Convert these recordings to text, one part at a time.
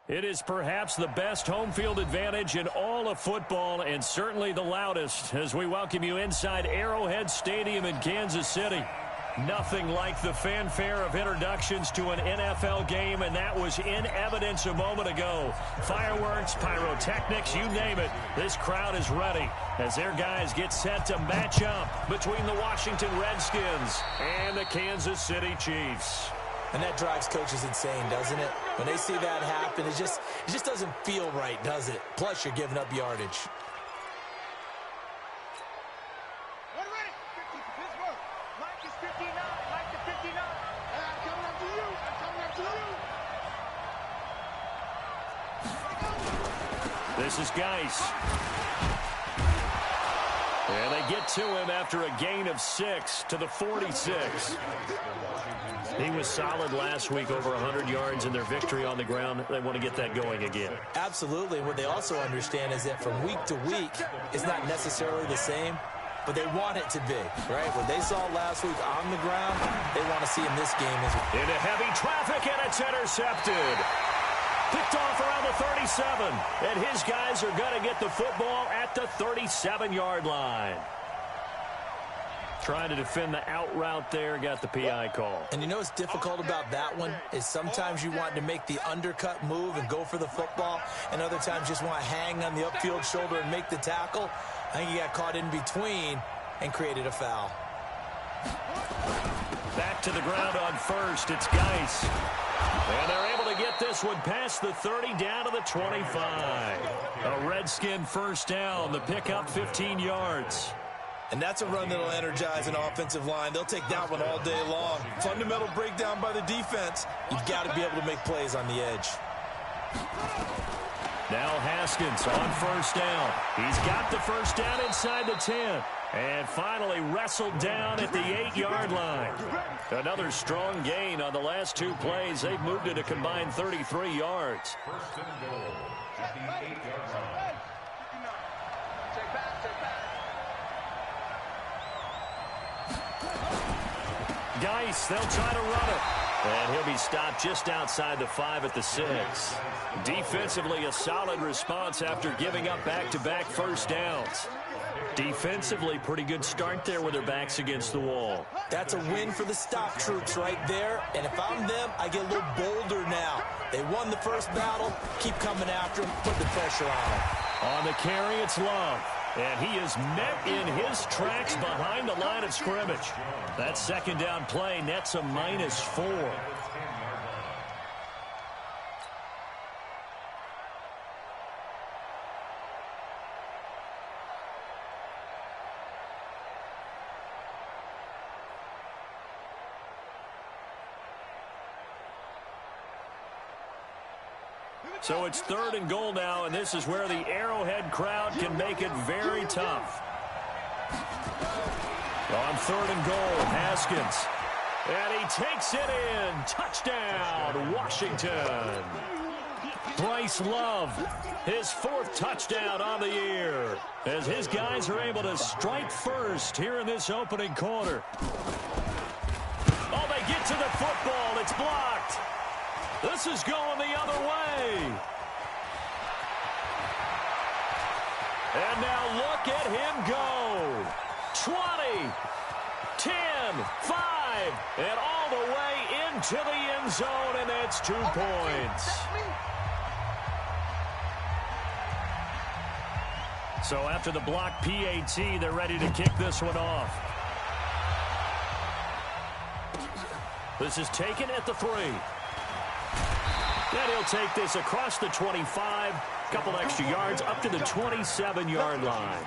It is perhaps the best home field advantage in all of football and certainly the loudest as we welcome you inside Arrowhead Stadium in Kansas City. Nothing like the fanfare of introductions to an NFL game, and that was in evidence a moment ago. Fireworks, pyrotechnics, you name it. This crowd is ready as their guys get set to match up between the Washington Redskins and the Kansas City Chiefs. And that drives coaches insane, doesn't it? When they see that happen, it just doesn't feel right, does it? Plus, you're giving up yardage. This is Geis. And they get to him after a gain of 6 to the 46. He was solid last week, over 100 yards in their victory on the ground. They want to get that going again. Absolutely. What they also understand is that from week to week, it's not necessarily the same, but they want it to be, right? What they saw last week on the ground, they want to see in this game as well. Into heavy traffic, and it's intercepted. Picked off around the 37, and his guys are going to get the football at the 37-yard line. Trying to defend the out route there, got the PI call. And you know what's difficult about that one is sometimes you want to make the undercut move and go for the football, and other times just want to hang on the upfield shoulder and make the tackle. I think he got caught in between and created a foul. Back to the ground on first, it's Geis. And they're able to get this one past the 30 down to the 25. A Redskin first down, the pickup 15 yards. And that's a run that'll energize an offensive line. They'll take that one all day long. Fundamental breakdown by the defense. You've got to be able to make plays on the edge. Now Haskins on first down. He's got the first down inside the 10. And finally wrestled down at the 8-yard line. Another strong gain on the last 2 plays. They've moved it a combined 33 yards. First and goal at the 8-yard line. Geis, they'll try to run it. And he'll be stopped just outside the 5 at the 6. Defensively, a solid response after giving up back-to-back first downs. Defensively, pretty good start there with their backs against the wall. That's a win for the stop troops right there. And if I'm them, I get a little bolder now. They won the first battle. Keep coming after them. Put the pressure on them. On the carry, it's Love. And he is met in his tracks behind the line of scrimmage. That second down play nets a -4. So it's 3rd and goal now, and this is where the Arrowhead crowd can make it very tough. On 3rd and goal, Haskins. And he takes it in. Touchdown, Washington. Bryce Love, his 4th touchdown on the year, as his guys are able to strike first here in this opening quarter. Oh, they get to the football. It's blocked. This is going the other way. And now look at him go. 20, 10, 5, and all the way into the end zone, and that's 2 points. So after the block PAT, they're ready to kick this one off. This is taken at the 3. And he'll take this across the 25, couple extra yards, up to the 27-yard line.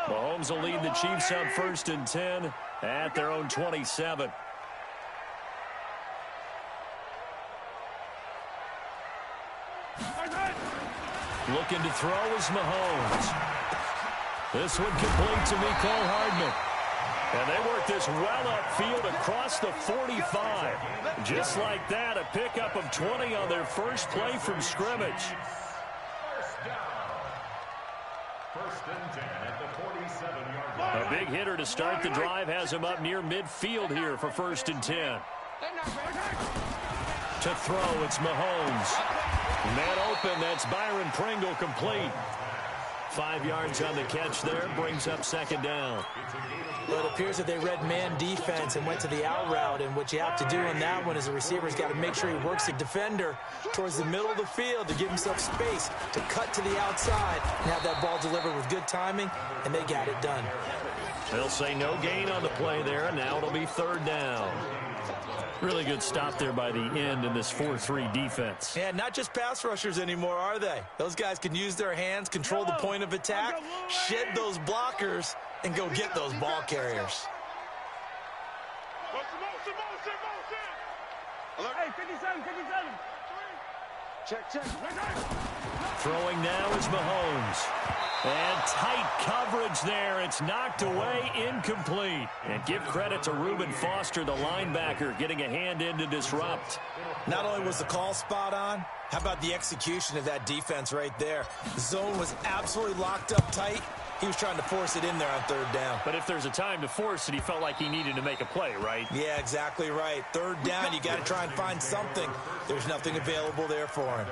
Mahomes will lead the Chiefs up 1st and 10 at their own 27. Looking to throw is Mahomes. This one complete to Mecole Hardman. And they work this well upfield across the 45. Just like that, a pickup of 20 on their first play from scrimmage. First and 10 at the 47-yard line. A big hitter to start the drive has him up near midfield here for first and 10. To throw, it's Mahomes. Man open, that's Byron Pringle complete. 5 yards on the catch there, brings up second down. Well, it appears that they read man defense and went to the out route, and what you have to do on that one is the receiver's got to make sure he works the defender towards the middle of the field to give himself space to cut to the outside and have that ball delivered with good timing, and they got it done. They'll say no gain on the play there, and now it'll be third down. Really good stop there by the end in this 4-3 defense. Yeah, not just pass rushers anymore, are they? Those guys can use their hands, control the point of attack, shed those blockers, and go get those ball carriers. Hey, 57. Check. Throwing now is Mahomes. And tight coverage there. It's knocked away, incomplete. And give credit to Reuben Foster, the linebacker, getting a hand in to disrupt. Not only was the call spot on, how about the execution of that defense right there? The zone was absolutely locked up tight. He was trying to force it in there on third down. But if there's a time to force it, he felt like he needed to make a play, right? Yeah, exactly right. Third down, you got to try and find something. There's nothing available there for him.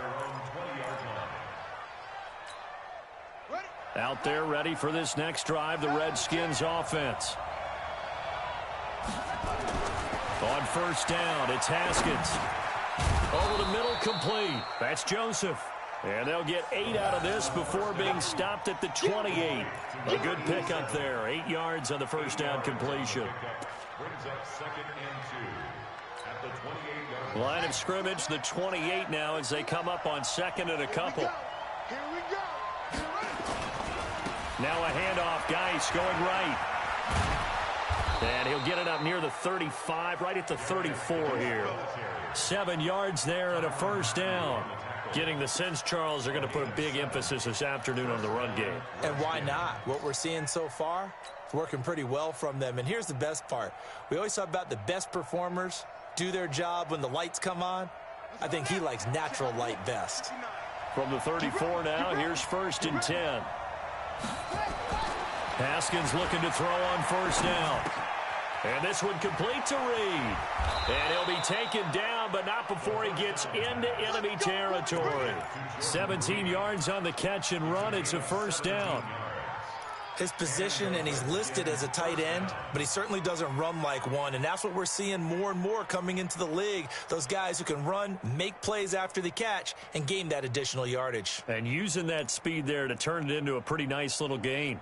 Out there ready for this next drive, the Redskins offense. On first down, it's Haskins. Over the middle, complete. That's Joseph. And they'll get 8 out of this before being stopped at the 28. A good pickup there. 8 yards on the first down completion. Brings up second and 2 at the 28-yard line. Line of scrimmage, the 28 now as they come up on second and a couple. Here we go. Now a handoff, Geis going right. And he'll get it up near the 35, right at the 34 here. 7 yards there and a first down. Getting the sense, Charles, they're going to put a big emphasis this afternoon on the run game. And why not? What we're seeing so far, it's working pretty well from them. And here's the best part. We always talk about the best performers do their job when the lights come on. I think he likes natural light best. From the 34 now, here's first and 10. Haskins looking to throw on first down. And this one complete to Reed. And he'll be taken down, but not before he gets into enemy territory. 17 yards on the catch and run. It's a first down. His position, and he's listed as a tight end, but he certainly doesn't run like one, and that's what we're seeing more and more coming into the league. Those guys who can run, make plays after the catch, and gain that additional yardage. And using that speed there to turn it into a pretty nice little gain.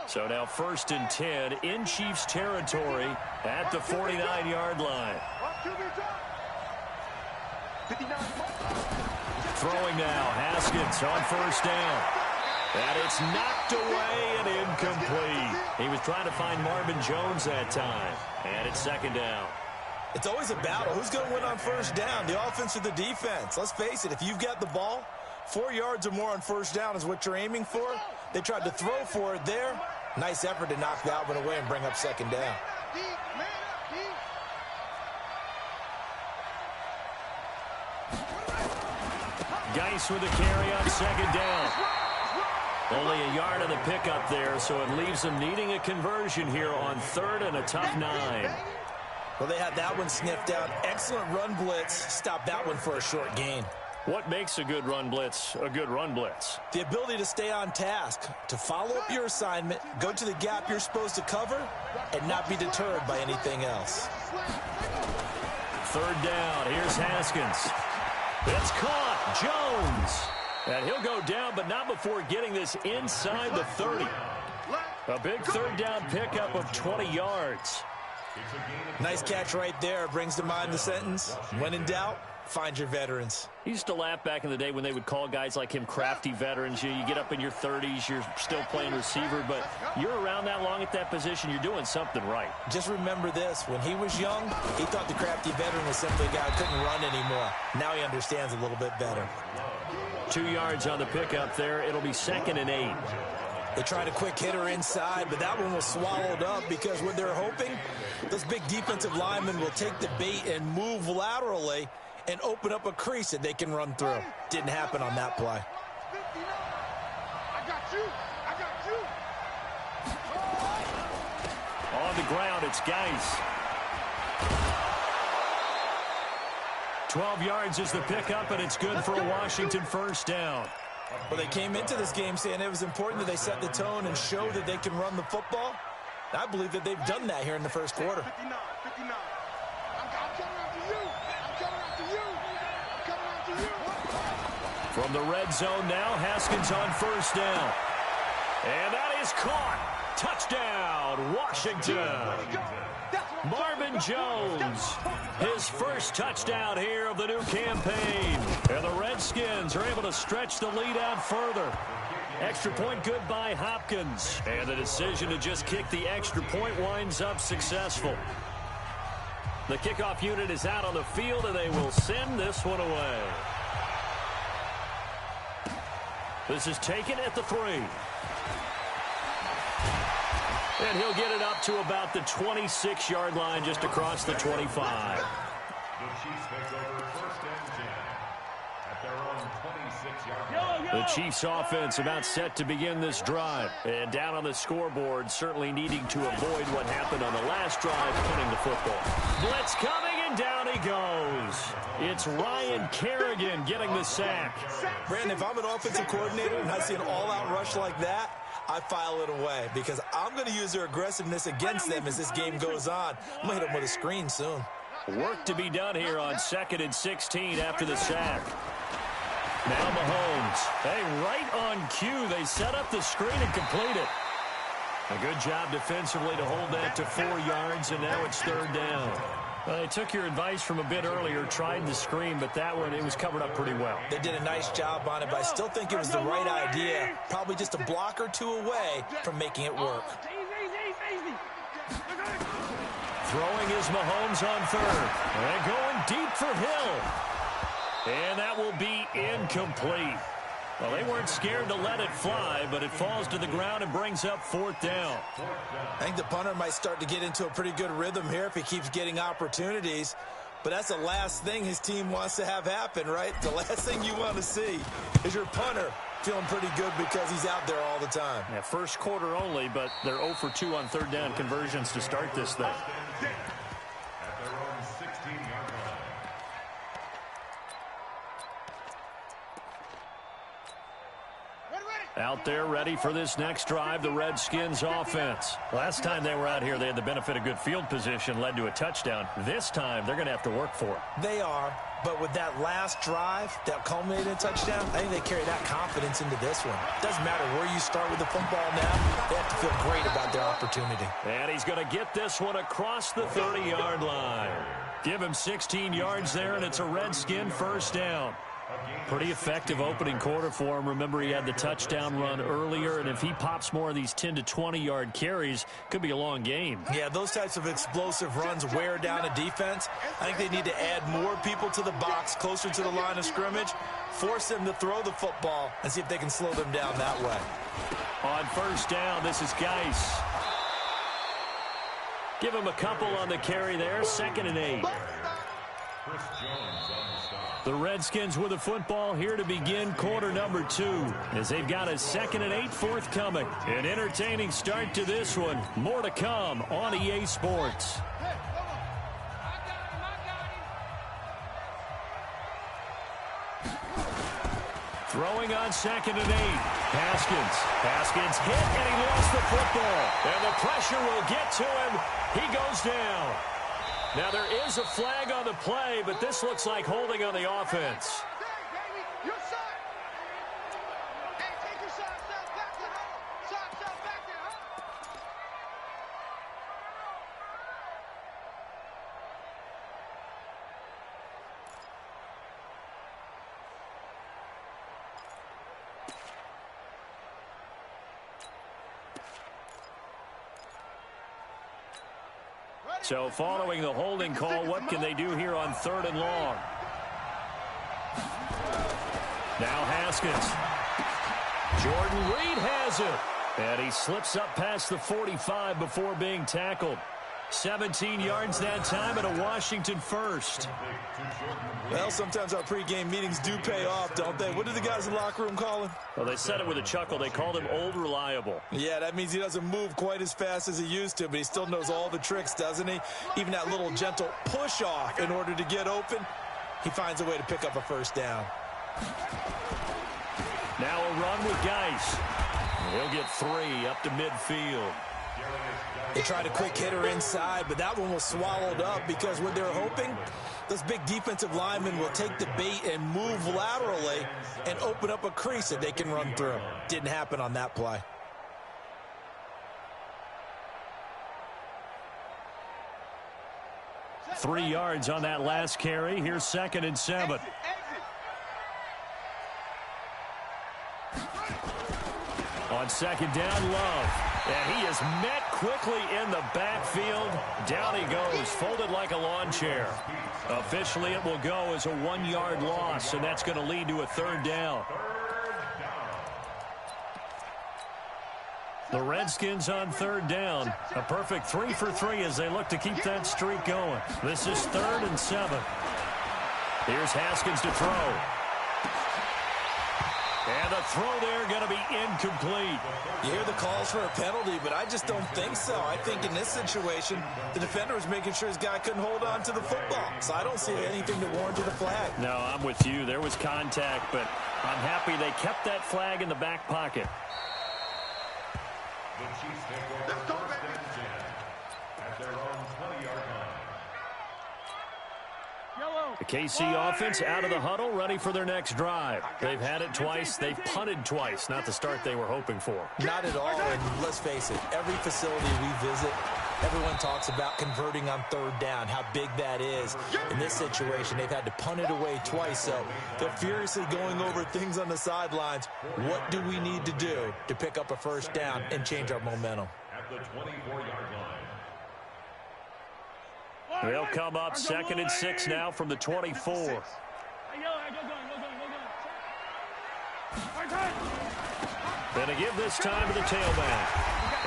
So now first and 10 in Chiefs territory at the 49-yard line. Throwing now, Haskins on first down. And it's knocked away and incomplete. He was trying to find Marvin Jones that time. And it's second down. It's always a battle. Who's going to win on first down, the offense or the defense? Let's face it, if you've got the ball, 4 yards or more on first down is what you're aiming for. They tried to throw for it there. Nice effort to knock that one away and bring up second down. Geis with a carry on second down. Only a yard of the pickup there, so it leaves them needing a conversion here on third and a tough 9. Well, they had that one sniffed out. Excellent run blitz. Stop that one for a short gain. What makes a good run blitz a good run blitz? The ability to stay on task, to follow up your assignment, go to the gap you're supposed to cover, and not be deterred by anything else. Third down. Here's Haskins. It's caught. Jones. And he'll go down, but not before getting this inside the 30. A big third down pickup of 20 yards. Nice catch right there. Brings to mind the sentence, when in doubt, find your veterans. He used to laugh back in the day when they would call guys like him crafty veterans. You get up in your 30s, you're still playing receiver, but you're around that long at that position, you're doing something right. Just remember this, when he was young, he thought the crafty veteran was simply a guy who couldn't run anymore. Now he understands a little bit better. 2 yards on the pickup there. It'll be second and 8. They tried a quick hitter inside, but that one was swallowed up because what they're hoping, those big defensive linemen will take the bait and move laterally and open up a crease that they can run through. Didn't happen on that play. ground. It's Geis. 12 yards is the pickup, and it's good for a Washington first down. Well, they came into this game saying it was important that they set the tone and show that they can run the football. I believe that they've done that here in the first quarter. 59. I'm coming after you. I'm coming after you. I'm coming after you. From the red zone now, Haskins on first down. And that is caught. Touchdown, Washington. Marvin Jones, his first touchdown here of the new campaign. And the Redskins are able to stretch the lead out further. Extra point good by Hopkins. And the decision to just kick the extra point winds up successful. The kickoff unit is out on the field, and they will send this one away. This is taken at the 3. And he'll get it up to about the 26-yard line, just across the 25. The Chiefs take over first and 10 at their own 26-yard line. The Chiefs offense about set to begin this drive. And down on the scoreboard, certainly needing to avoid what happened on the last drive, punting the football. Blitz coming, and down he goes. It's Ryan Kerrigan getting the sack. Brandon, if I'm an offensive coordinator and I see an all-out rush like that, I file it away because I'm going to use their aggressiveness against them as this game goes on. I'm going to hit them with a screen soon. Work to be done here on 2nd and 16 after the sack. Now Mahomes. Hey, right on cue. They set up the screen and complete it. A good job defensively to hold that to 4 yards, and now it's 3rd down. Well, they took your advice from a bit earlier, tried the screen, but that one, it was covered up pretty well. They did a nice job on it, but I still think it was the right idea. Probably just a block or two away from making it work. Throwing is Mahomes on 3rd. And going deep for Hill. And that will be incomplete. Well, they weren't scared to let it fly, but it falls to the ground and brings up 4th down. I think the punter might start to get into a pretty good rhythm here if he keeps getting opportunities. But that's the last thing his team wants to have happen, right? The last thing you want to see is your punter feeling pretty good because he's out there all the time. Yeah, first quarter only, but they're 0 for 2 on 3rd down conversions to start this thing. At their own 16-yard line. Out there ready for this next drive, the Redskins offense. Last time they were out here, they had the benefit of good field position, led to a touchdown. This time, they're going to have to work for it. They are, but with that last drive that culminated in a touchdown, I think they carry that confidence into this one. Doesn't matter where you start with the football now, they have to feel great about their opportunity. And he's going to get this one across the 30-yard line. Give him 16 yards there, and it's a Redskin first down. Pretty effective opening quarter for him. Remember, he had the touchdown run earlier, and if he pops more of these 10 to 20-yard carries, could be a long game. Yeah, those types of explosive runs wear down a defense. I think they need to add more people to the box, closer to the line of scrimmage, force them to throw the football, and see if they can slow them down that way. On first down, this is Geis. Give him a couple on the carry there, 2nd and 8. Chris Jones on the stop. The Redskins with the football here to begin quarter number 2, as they've got a 2nd and 8 forthcoming. An entertaining start to this one. More to come on EA Sports. Throwing on 2nd and 8. Haskins hit, and he lost the football. And the pressure will get to him. He goes down. Now, there is a flag on the play, but this looks like holding on the offense. So following the holding call, what can they do here on 3rd and long? Now Haskins. Jordan Reed has it. And he slips up past the 45 before being tackled. 17 yards that time, and a Washington first. Well, sometimes our pregame meetings do pay off, don't they? What do the guys in the locker room call him? Well, they said it with a chuckle. They called him Old Reliable. Yeah, that means he doesn't move quite as fast as he used to, but he still knows all the tricks, doesn't he? Even that little gentle push-off in order to get open, he finds a way to pick up a first down. Now a run with Geis. He'll get 3 up to midfield. They tried a quick hitter inside, but that one was swallowed up because what they're hoping, those big defensive linemen will take the bait and move laterally and open up a crease that they can run through. Didn't happen on that play. Three yards on that last carry. Here's 2nd and 7. On 2nd down, Love. And he is met quickly in the backfield. Down he goes, folded like a lawn chair. Officially, it will go as a 1-yard loss, and that's going to lead to a 3rd down. The Redskins on 3rd down. A perfect 3 for 3 as they look to keep that streak going. This is 3rd and 7. Here's Haskins to throw. And the throw there going to be incomplete. You hear the calls for a penalty, but I just don't think so. I think in this situation, the defender was making sure his guy couldn't hold on to the football. So I don't see anything to warrant a flag. No, I'm with you. There was contact, but I'm happy they kept that flag in the back pocket. The Chiefs take over 1st and 10 at their own 20-yard line. The KC offense out of the huddle, ready for their next drive. They've had it twice. They've punted twice. Not the start they were hoping for. Not at all, and let's face it, every facility we visit, everyone talks about converting on 3rd down, how big that is. In this situation, they've had to punt it away twice, so they're furiously going over things on the sidelines. What do we need to do to pick up a 1st down and change our momentum? At the 24-yard line. They'll come up 2nd and 6 now from the 24. And to give this time to the tailback.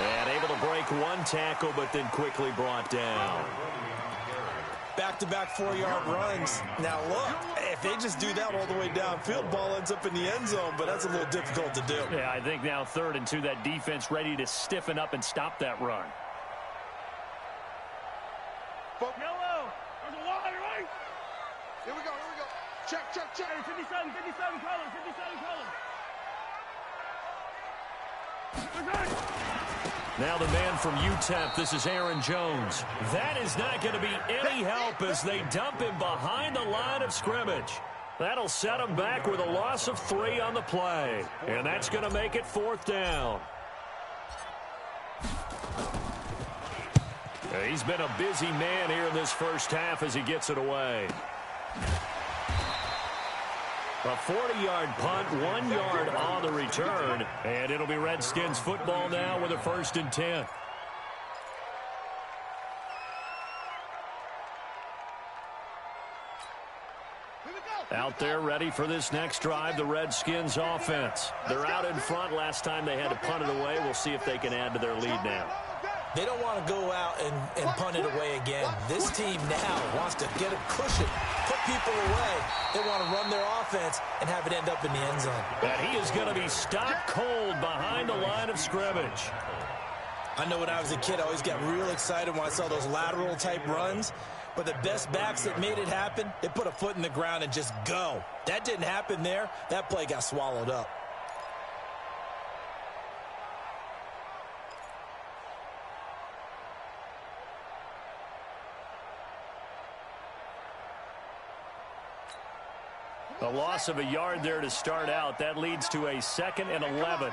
And able to break 1 tackle, but then quickly brought down. Back-to-back 4-yard runs. Now, look, if they just do that all the way downfield, ball ends up in the end zone, but that's a little difficult to do. Yeah, I think now 3rd and 2, that defense ready to stiffen up and stop that run. Yellow. There's a wide, right? Here we go. Check. 57 color. Now the man from UTEP, this is Aaron Jones. That is not going to be any help as they dump him behind the line of scrimmage. That'll set him back with a loss of 3 on the play. And that's going to make it 4th down. He's been a busy man here in this first half as he gets it away. A 40-yard punt, 1 yard on the return. And it'll be Redskins football now with a 1st and 10. Out there ready for this next drive, the Redskins offense. They're out in front. Last time they had to punt it away. We'll see if they can add to their lead now. They don't want to go out and punt it away again. This team now wants to get a cushion, put people away. They want to run their offense and have it end up in the end zone. And he is going to be stopped cold behind the line of scrimmage. I know when I was a kid, I always got real excited when I saw those lateral type runs. But the best backs that made it happen, they put a foot in the ground and just go. That didn't happen there. That play got swallowed up. A loss of a yard there to start out. That leads to a 2nd and 11.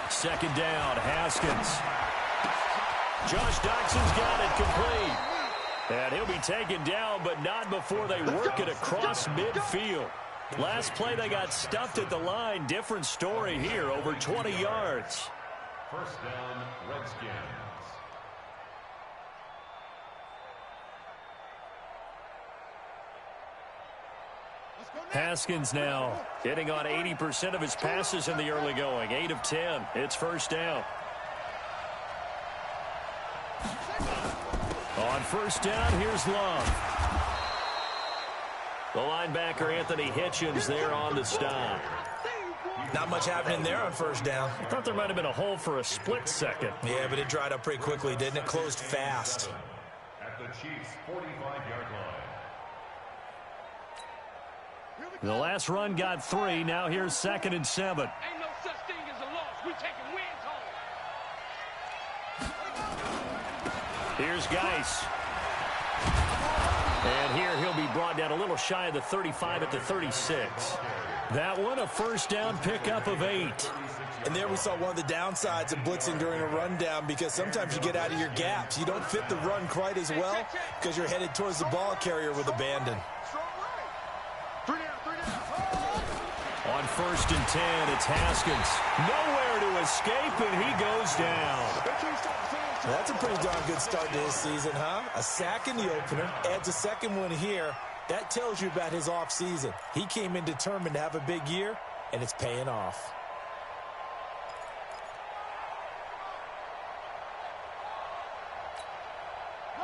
2nd down, Haskins. Josh Doxson's got it complete. And he'll be taken down, but not before they work it across midfield. Last play, they got stuffed at the line. Different story here, over 20 yards. 1st down, Redskins. Haskins now hitting on 80% of his passes in the early going. 8 of 10. It's 1st down. On first down, here's Love. The linebacker, Anthony Hitchens, there on the stop. Not much happening there on first down. I thought there might have been a hole for a split second. Yeah, but it dried up pretty quickly, didn't it? Closed fast. At the Chiefs' 45-yard line. The last run got 3. Now here's 2nd and 7. Ain't no such thing as a loss. We taking wins home. Here's Geis. And here he'll be brought down a little shy of the 35 at the 36. That one a first down pickup of 8. And there we saw one of the downsides of blitzing during a rundown, because sometimes you get out of your gaps. You don't fit the run quite as well because you're headed towards the ball carrier with abandon. On first and 10, it's Haskins. Nowhere to escape, and he goes down. That's a pretty darn good start to his season, huh? A sack in the opener, adds a second one here. That tells you about his offseason. He came in determined to have a big year, and it's paying off.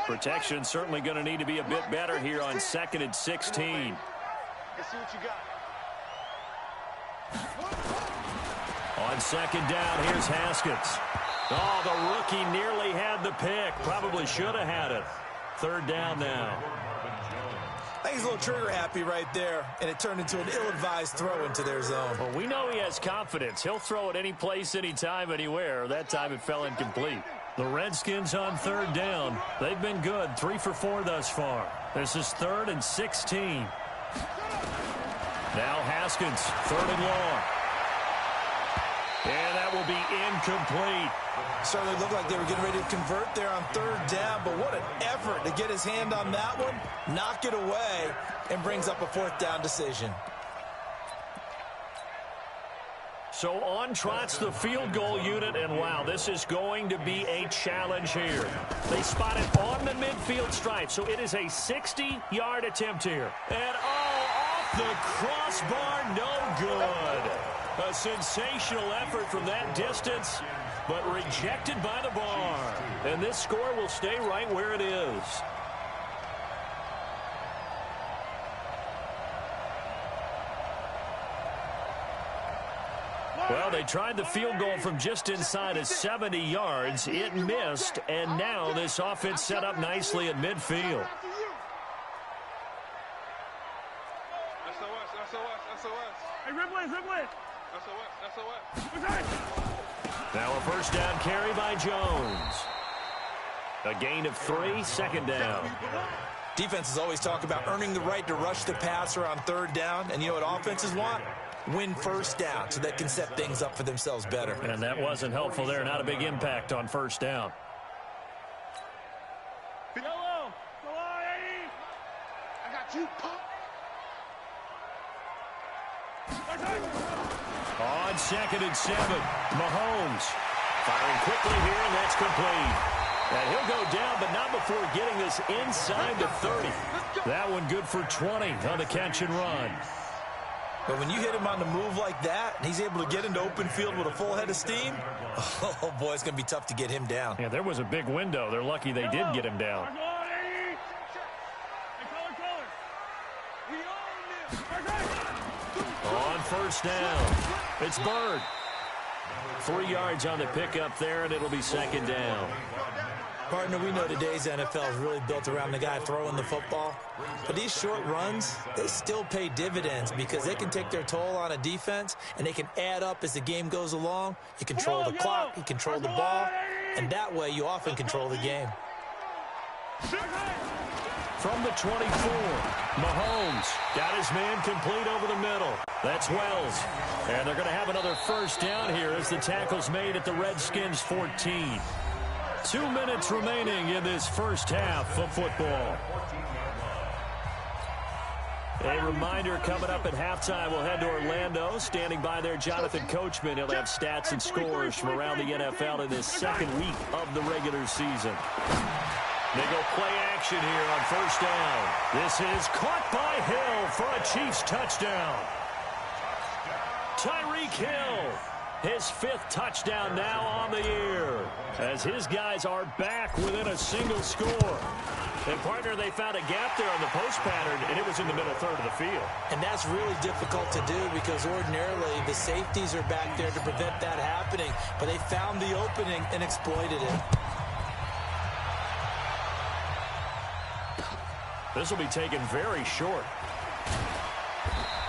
Protection certainly going to need to be a bit better here on 2nd and 16. Let's see what you got. On 2nd down, here's Haskins. Oh, the rookie nearly had the pick. Probably should have had it. 3rd down now. I think he's a little trigger happy right there, and it turned into an ill-advised throw into their zone. Well, we know he has confidence. He'll throw it any place, anytime, anywhere. That time it fell incomplete. The Redskins on 3rd down. They've been good, 3 for 4 thus far. This is 3rd and 16. Now Haskins, 3rd and long. And that will be incomplete. Certainly looked like they were getting ready to convert there on 3rd down, but what an effort to get his hand on that one, knock it away, and brings up a 4th down decision. So on trots the field goal unit, and wow, this is going to be a challenge here. They spot it on the midfield stripe, so it is a 60-yard attempt here. And off the crossbar, no good. A sensational effort from that distance, but rejected by the bar. And this score will stay right where it is. Well, they tried the field goal from just inside of 70 yards. It missed, and now this offense set up nicely at midfield. Hey, Ripley. Now a first down carry by Jones. A gain of 3, 2nd down. Defenses always talk about earning the right to rush the passer on 3rd down, and you know what offenses want? Win first down so they can set things up for themselves better. And that wasn't helpful there. Not a big impact on first down. Yellow. I got you, punk. On 2nd and 7, Mahomes firing quickly here, and that's complete. And he'll go down, but not before getting this inside the 30. That one good for 20 on the catch and run. But when you hit him on the move like that, and he's able to get into open field with a full head of steam, oh boy, it's going to be tough to get him down. Yeah, there was a big window. They're lucky they did get him down. On first down, it's Bird. 3 yards on the pickup there, and it'll be 2nd down. Partner, we know today's NFL is really built around the guy throwing the football. But these short runs, they still pay dividends because they can take their toll on a defense, and they can add up as the game goes along. You control the clock, you control the ball, and that way you often control the game. From the 24, Mahomes got his man complete over the middle. That's Wells. And they're going to have another first down here as the tackle's made at the Redskins 14. 2 minutes remaining in this first half of football. A reminder coming up at halftime, we'll head to Orlando. Standing by there, Jonathan Coachman. He'll have stats and scores from around the NFL in this 2nd week of the regular season. They go play action here on first down. This is caught by Hill for a Chiefs touchdown. Tyreek Hill His 5th touchdown now on the year, as his guys are back within a single score. And, partner, they found a gap there on the post pattern, and it was in the middle third of the field. And that's really difficult to do because ordinarily the safeties are back there to prevent that happening. But they found the opening and exploited it. This will be taken very short.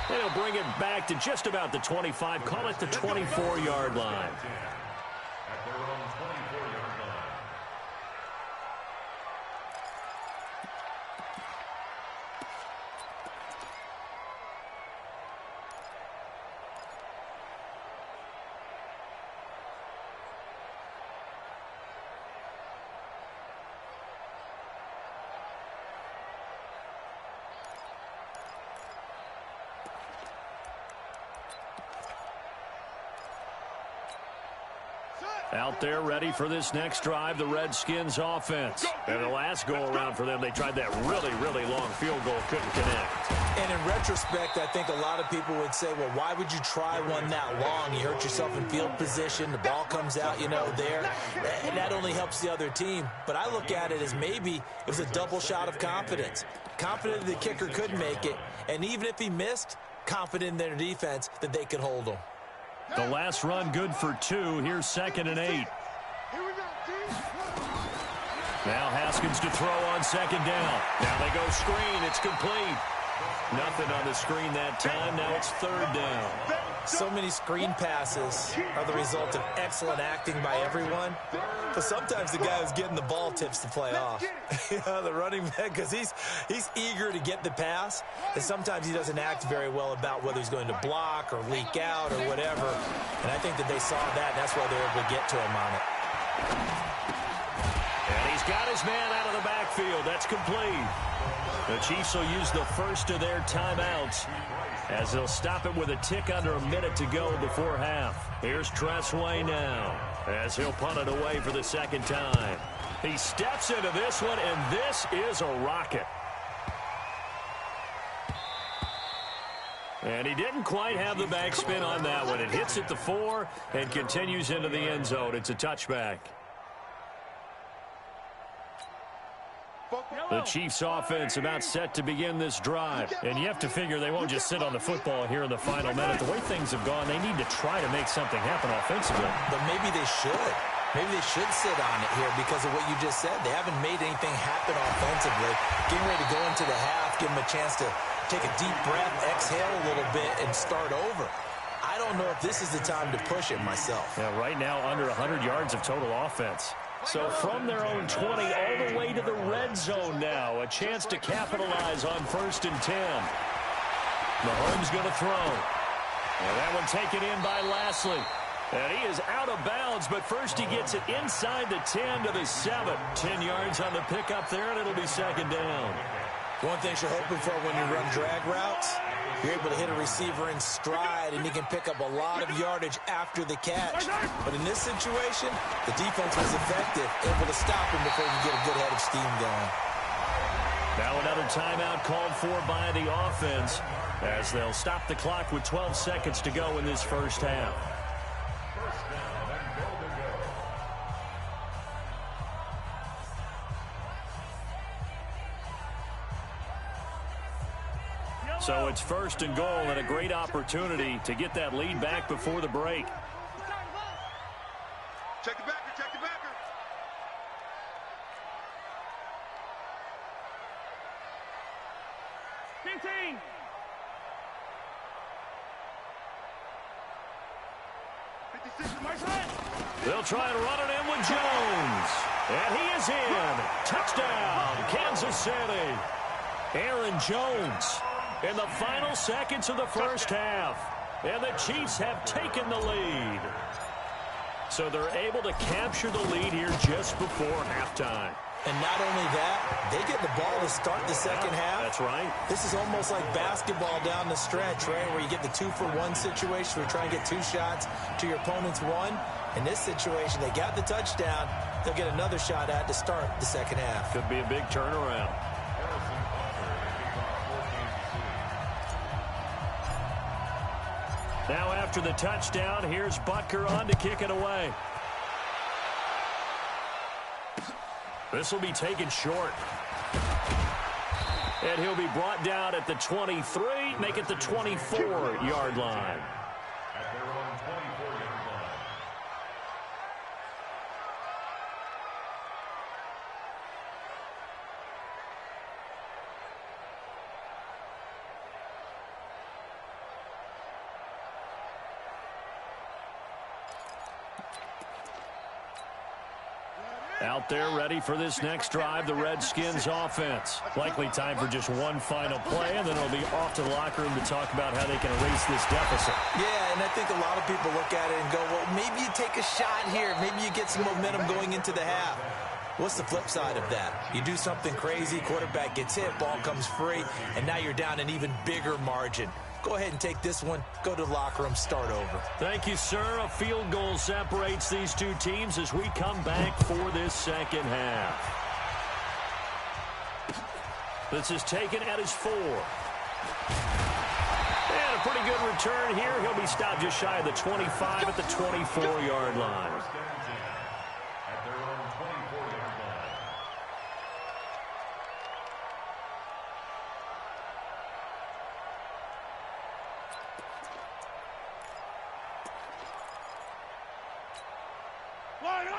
And he'll bring it back to just about the 25, call it the 24-yard line. At their own 24-yard line. Out there ready for this next drive, the Redskins offense. And the last go-around for them, they tried that really, really long field goal, couldn't connect. And in retrospect, I think a lot of people would say, well, why would you try one that long? You hurt yourself in field position. The ball comes out, you know, there. And that only helps the other team. But I look at it as maybe it was a double shot of confidence. Confident the kicker could make it. And even if he missed, confident in their defense that they could hold him. The last run good for 2. Here's 2nd and 8. Here we go, team. Now Haskins to throw on 2nd down. Now they go screen. It's complete. Nothing on the screen that time. Now it's 3rd down. So many screen passes are the result of excellent acting by everyone. But sometimes the guy who's getting the ball tips the play off. Yeah, the running back, because he's eager to get the pass. And sometimes he doesn't act very well about whether he's going to block or leak out or whatever. And I think that they saw that. That's why they were able to get to him on it. And he's got his man out of the backfield. That's complete. The Chiefs will use the first of their timeouts as they'll stop it with a tick under a minute to go before half. Here's Tressway now as he'll punt it away for the 2nd time. He steps into this one, and this is a rocket. And he didn't quite have the backspin on that one. It hits at the 4 and continues into the end zone. It's a touchback. The Chiefs offense about set to begin this drive. And you have to figure they won't just sit on the football here in the final minute. The way things have gone, they need to try to make something happen offensively. But maybe they should. Maybe they should sit on it here because of what you just said. They haven't made anything happen offensively. Getting ready to go into the half, give them a chance to take a deep breath, exhale a little bit, and start over. I don't know if this is the time to push it myself. Yeah, right now under 100 yards of total offense. So from their own 20 all the way to the red zone now. A chance to capitalize on 1st and 10. Mahomes going to throw. And that one taken in by Lashley. And he is out of bounds, but first he gets it inside the 10 to the 7. 10 yards on the pickup there, and it'll be 2nd down. One thing you're hoping for when you run drag routes, you're able to hit a receiver in stride, and he can pick up a lot of yardage after the catch. But in this situation, the defense was effective, able to stop him before he could get a good head of steam going. Now another timeout called for by the offense as they'll stop the clock with 12 seconds to go in this first half. So it's 1st and goal and a great opportunity to get that lead back before the break. Check the backer, check the backer. Team. They'll try to run it in with Jones. And he is in. Touchdown, Kansas City. Aaron Jones in the final seconds of the first half. And the Chiefs have taken the lead. So they're able to capture the lead here just before halftime. And not only that, they get the ball to start the second half. That's right. This is almost like basketball down the stretch, right, where you get the 2-for-1 situation where you try and get 2 shots to your opponent's 1. In this situation, they got the touchdown. They'll get another shot at to start the second half. Could be a big turnaround. Now after after the touchdown. Here's Butker on to kick it away. This will be taken short. And he'll be brought down at the 23, make it the 24-yard line. At their own 24-yard line. Out there ready for this next drive, the Redskins offense. Likely time for just one final play, and then it'll be off to the locker room to talk about how they can erase this deficit. Yeah, and I think a lot of people look at it and go, well, maybe you take a shot here. Maybe you get some momentum going into the half. What's the flip side of that? You do something crazy, quarterback gets hit, ball comes free, and now you're down an even bigger margin. Go ahead and take this one, go to the locker room, start over. Thank you, sir. A field goal separates these two teams as we come back for this second half. This is taken at his 4. And a pretty good return here. He'll be stopped just shy of the 25 at the 24-yard line. At their own 24-yard line.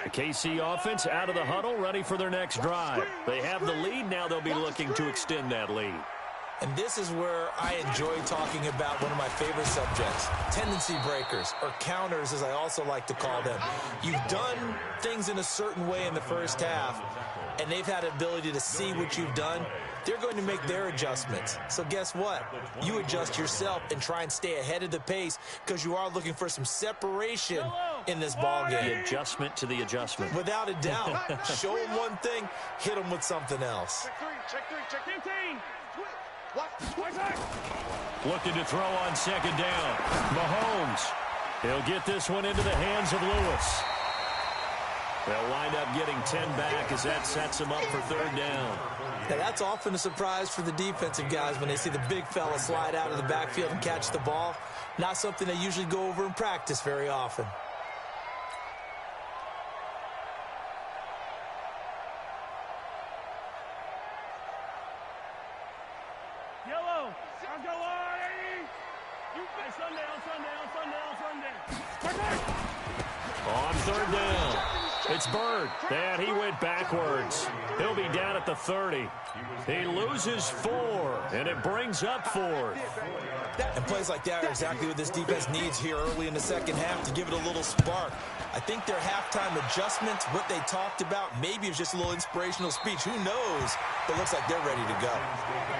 The KC offense out of the huddle, ready for their next drive. They have the lead. Now they'll be looking to extend that lead. And this is where I enjoy talking about one of my favorite subjects, tendency breakers, or counters as I also like to call them. You've done things in a certain way in the first half, and they've had the ability to see what you've done. They're going to make their adjustments. So guess what? You adjust yourself and try and stay ahead of the pace because you are looking for some separation in this ball game. The adjustment to the adjustment. Without a doubt. Show them one thing, hit them with something else. Check 15. Looking to throw on second down. Mahomes. He'll get this one into the hands of Lewis. They'll wind up getting 10 back as that sets them up for third down. Now, that's often a surprise for the defensive guys when they see the big fella slide out of the backfield and catch the ball. Not something they usually go over in practice very often. Yellow, let's go, Sunday. On third down, it's Bird. And he went backwards. He'll be down at the 30. He loses 4, and it brings up 4. And plays like that are exactly what this defense needs here early in the second half to give it a little spark. I think their halftime adjustments, what they talked about, maybe it was just a little inspirational speech. Who knows? But it looks like they're ready to go.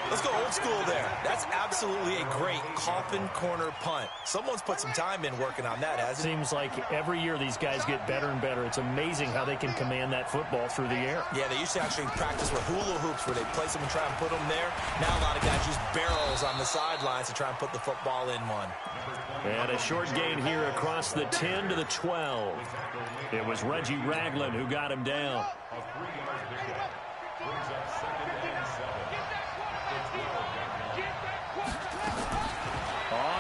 Let's go old school there. That's absolutely a great coffin corner punt. Someone's put some time in working on that, hasn't it? Seems like every year these guys get better and better. It's amazing how they can command that football through the air. Yeah, they used to actually practice with hula hoops where they place them and try and put them there. Now a lot of guys use barrels on the sidelines to try and put the football in one. And a short gain here across the 10 to the 12. It was Reggie Ragland who got him down. A 3-yard pickup brings up second and 7.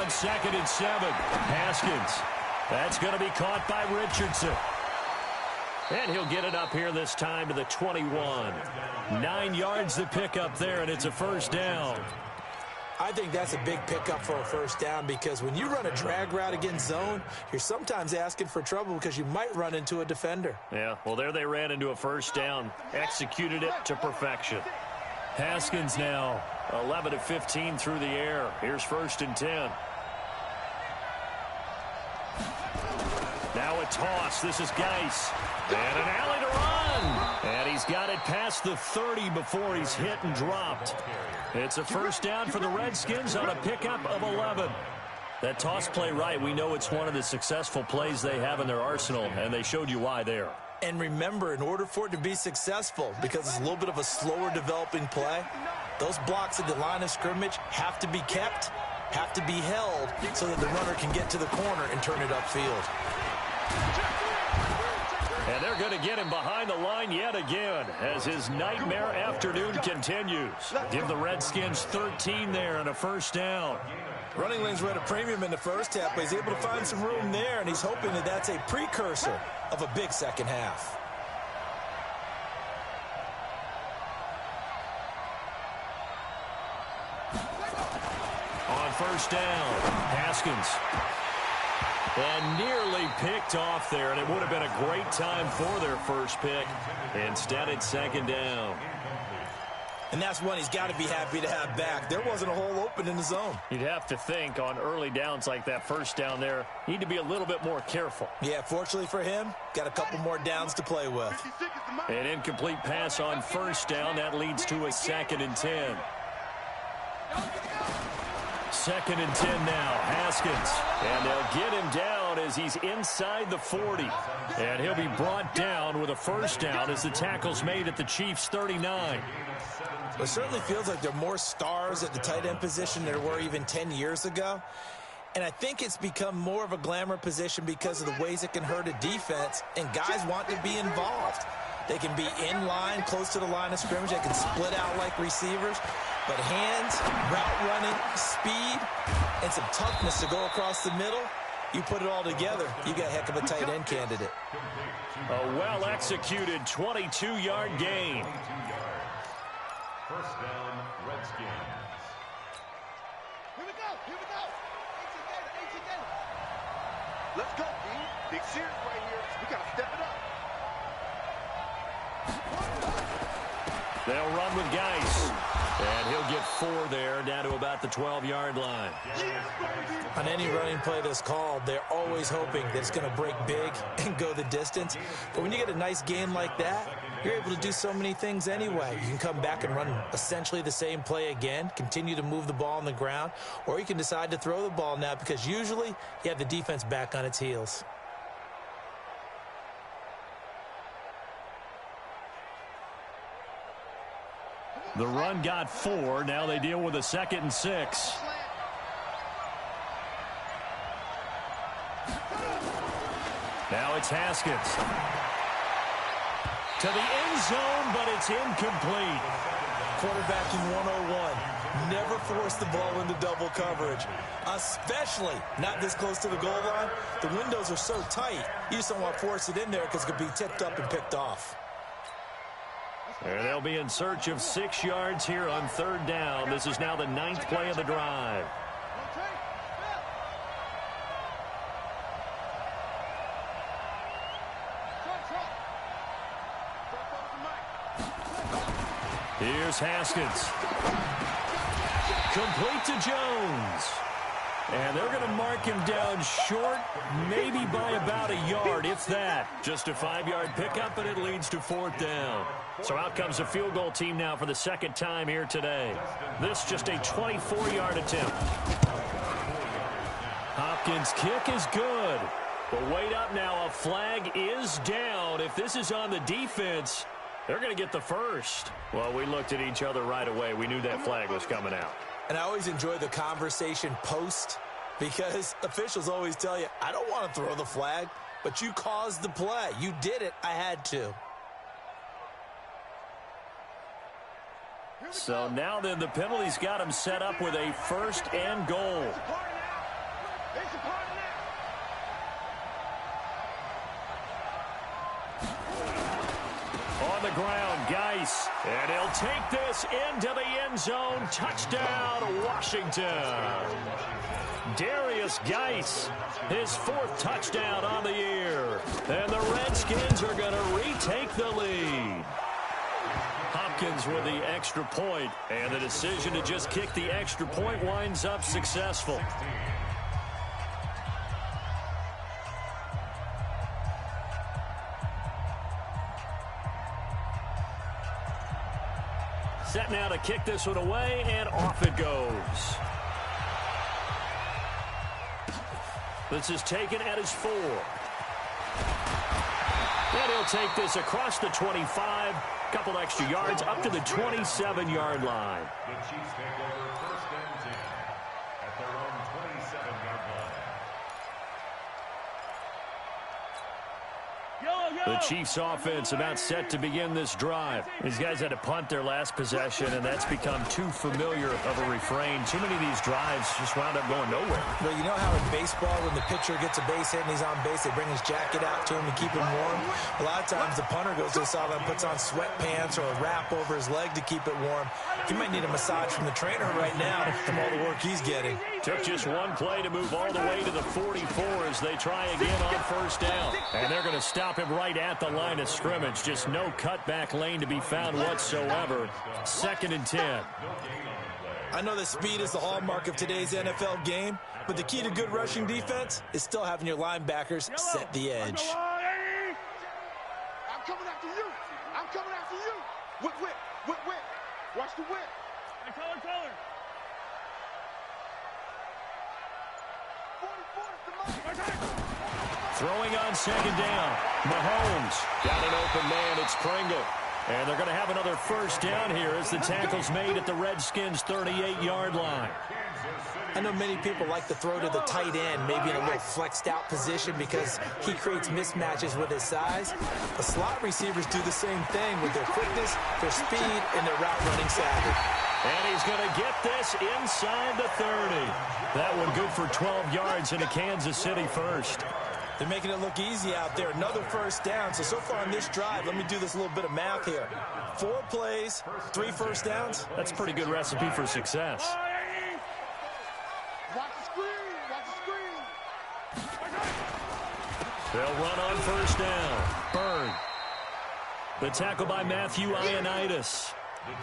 On second and 7, Haskins. That's going to be caught by Richardson. And he'll get it up here this time to the 21. 9 yards to pick up there, and it's a first down. I think that's a big pickup for a first down because when you run a drag route against zone, you're sometimes asking for trouble because you might run into a defender. Yeah, well, there they ran into a first down. Executed it to perfection. Haskins now 11 of 15 through the air. Here's first and 10. Now a toss. This is Geis. And an alley to run. And he's got it past the 30 before he's hit and dropped. It's a first down for the Redskins on a pickup of 11. That toss play right, we know it's one of the successful plays they have in their arsenal, and they showed you why there. And remember, in order for it to be successful, because it's a little bit of a slower developing play, those blocks at the line of scrimmage have to be kept, have to be held, so that the runner can get to the corner and turn it upfield. And they're going to get him behind the line yet again as his nightmare afternoon continues. Give the Redskins 13 there and a first down. Running lanes were at a premium in the first half, but he's able to find some room there, and he's hoping that that's a precursor of a big second half. On first down, Haskins. And nearly picked off there, and it would have been a great time for their first pick. Instead, it's second down. And that's one he's got to be happy to have back. There wasn't a hole open in the zone. You'd have to think on early downs like that first down there, need to be a little bit more careful. Yeah, fortunately for him, got a couple more downs to play with. An incomplete pass on first down. That leads to a 2nd and 10. 2nd and 10 now, Haskins. And they'll get him down as he's inside the 40. And he'll be brought down with a first down as the tackle's made at the Chiefs' 39. It certainly feels like there are more stars at the tight end position than there were even 10 years ago. And I think it's become more of a glamour position because of the ways it can hurt a defense, and guys want to be involved. They can be in line, close to the line of scrimmage. They can split out like receivers. But hands, route running, speed, and some toughness to go across the middle, you put it all together, you got a heck of a tight end candidate. A well-executed 22-yard gain. First down, Redskins. Here we go. 18 Gator. Let's go, D. Big series right here. We got to step it up. They'll run with Geis. And he'll get 4 there, down to about the 12-yard line. On any running play that's called, they're always hoping that it's going to break big and go the distance. But when you get a nice gain like that, you're able to do so many things anyway. You can come back and run essentially the same play again, continue to move the ball on the ground, or you can decide to throw the ball now because usually you have the defense back on its heels. The run got 4. Now they deal with a 2nd and 6. Now it's Haskins. To the end zone, but it's incomplete. Quarterbacking 101. Never force the ball into double coverage, especially not this close to the goal line. The windows are so tight, you just don't want to force it in there because it could be tipped up and picked off. And they'll be in search of 6 yards here on 3rd down. This is now the 9th play of the drive. Here's Haskins. Complete to Jones. And they're going to mark him down short, maybe by about a yard, if that. Just a 5-yard pickup, and it leads to 4th down. So out comes a field goal team now for the 2nd time here today. This just a 24-yard attempt. Hopkins' kick is good. But wait up now, a flag is down. If this is on the defense, they're going to get the first. Well, we looked at each other right away. We knew that flag was coming out. And I always enjoy the conversation post because officials always tell you, I don't want to throw the flag, but you caused the play. You did it. I had to. So now then the penalty's got him set up with a 1st and goal. On the ground, Geis. And he'll take this into the end zone. Touchdown, Washington. Darius Geis, his 4th touchdown on the year. And the Redskins are going to retake the lead. Hopkins with the extra point, and the decision to just kick the extra point winds up successful. Set now to kick this one away, and off it goes. This is taken at his 4. And he'll take this across the 25. Couple extra yards up to the 27-yard line. The Chiefs take over 1st and 10 at their own 27-yard line. The Chiefs offense about set to begin this drive. These guys had to punt their last possession, and that's become too familiar of a refrain. Too many of these drives just wound up going nowhere. But you know how in baseball, when the pitcher gets a base hit and he's on base, they bring his jacket out to him and keep him warm? A lot of times the punter goes to the sideline, puts on sweatpants or a wrap over his leg to keep it warm. He might need a massage from the trainer right now from all the work he's getting. Took just one play to move all the way to the 44 as they try again on first down. And they're going to stop him right at the line of scrimmage. Just no cutback lane to be found whatsoever. 2nd and 10. I know that speed is the hallmark of today's NFL game, but the key to good rushing defense is still having your linebackers set the edge. I'm coming after you. I'm coming after you. Whip, whip, whip, whip. Watch the whip. Hey, color. 44 is the money. Throwing on 2nd down. Mahomes got an open man. It's Pringle. And they're going to have another first down here as the tackle's made at the Redskins' 38-yard line. I know many people like to throw to the tight end, maybe in a little flexed out position because he creates mismatches with his size. The slot receivers do the same thing with their quickness, their speed, and their route running savvy. And he's going to get this inside the 30. That one good for 12 yards into Kansas City first. They're making it look easy out there. Another first down. So far on this drive, let me do this little bit of math here. 4 plays, 3 first downs. That's a pretty good recipe for success. Watch the screen. Watch the screen. They'll run on first down. Bird. The tackle by Matthew Ioannidis.